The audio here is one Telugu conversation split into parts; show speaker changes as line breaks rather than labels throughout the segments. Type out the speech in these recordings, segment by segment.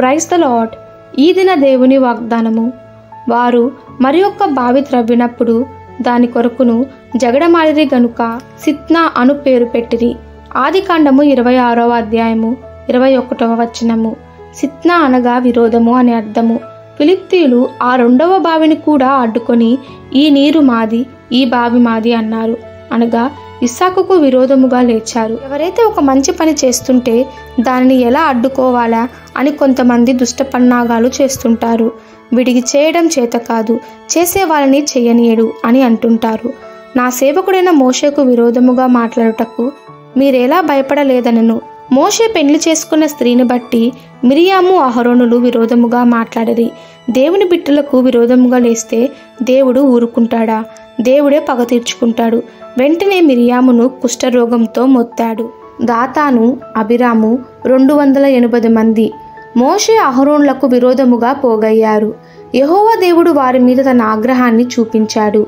Praise the lord. ఈ దిన దేవుని వాగ్దానము. వారు మరి ఒక్క బావి త్రవ్వినప్పుడు దాని కొరకును జగడమాడిరి గనుక సిత్నా అను పేరు పెట్టిరి. ఆదికాండము 26వ అధ్యాయము 21వ వచనము. సిత్నా అనగా విరోధము అని అర్థము. ఫిలిష్తీయులు ఆ రెండవ బావిని కూడా అడ్డుకొని ఈ నీరు మాది, ఈ బావి మాది అన్నారు. అనగా ఇస్సాకుకు విరోధముగా లేచారు. ఎవరైతే ఒక మంచి పని చేస్తుంటే దానిని ఎలా అడ్డుకోవాలా అని కొంతమంది దుష్టపన్నాగాలు చేస్తుంటారు. వీడికి చేయడం చేత కాదు, చేసే వాళ్ళని చెయ్యనీయడు అని అంటుంటారు. నా సేవకుడైన మోషేకు విరోధముగా మాట్లాడుటకు మీరెలా భయపడలేదనను. మోషే పెళ్లి చేసుకున్న స్త్రీని బట్టి మిరియాము అహరోనులు విరోధముగా మాట్లాడిరి. దేవుని బిడ్డలకు విరోధముగా లేస్తే దేవుడు ఊరుకుంటాడా? దేవుడే పగ తీర్చుకుంటాడు. వెంటనే మిరియామును కుష్ఠరోగంతో మొత్తాడు. దాతాను, అబిరాము 280 మంది మోషే అహరోనులకు విరోధముగా పోగయ్యారు. యెహోవా దేవుడు వారి మీద తన ఆగ్రహాన్ని చూపించాడు.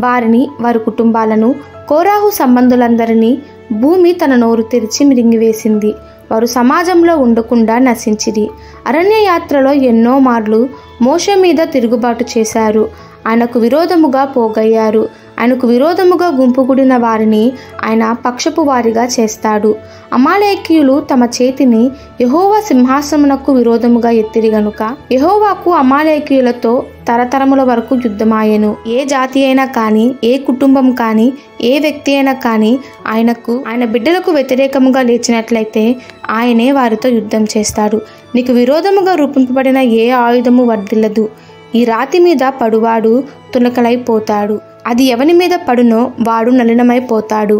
వారిని, వారి కుటుంబాలను, కోరాహు సంబంధులందరినీ భూమి తన నోరు తెరిచి మిరింగివేసింది. వారు సమాజంలో ఉండకుండా నశించిరి. అరణ్య యాత్రలో ఎన్నో మార్లు మోషే మీద తిరుగుబాటు చేశారు. ఆయనకు విరోధముగా పోగయ్యారు. ఆయనకు విరోధముగా గుంపుగూడిన వారిని ఆయన పక్షపు వారిగా చేస్తాడు. అమాలేకీయులు తమ చేతిని యెహోవా సింహాసనమునకు విరోధముగా ఎత్తిరి గనుక యెహోవాకు అమాలేకీయులతో తరతరముల వరకు యుద్ధమాయెను. ఏ జాతి అయినా కానీ, ఏ కుటుంబం కానీ, ఏ వ్యక్తి అయినా కానీ ఆయన బిడ్డలకు వ్యతిరేకముగా లేచినట్లయితే ఆయనే వారితో యుద్ధం చేస్తాడు. నీకు విరోధముగా రూపింపబడిన ఏ ఆయుధము వర్ధిల్లదు. ఈ రాతి మీద పడువాడు తునకలైపోతాడు. అది ఎవని మీద పడునో వాడు నలినమైపోతాడు.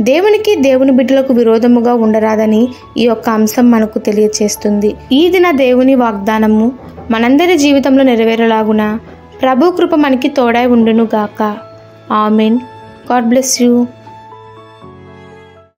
దేవునికి, దేవుని బిడ్డలకు విరోధముగా ఉండరాదని ఈ యొక్క అంశం మనకు తెలియచేస్తుంది. ఈ దిన దేవుని వాగ్దానము మనందరి జీవితంలో నెరవేరలాగున ప్రభు కృప మనకి తోడై ఉండును గాక. ఆమెన్. God bless you.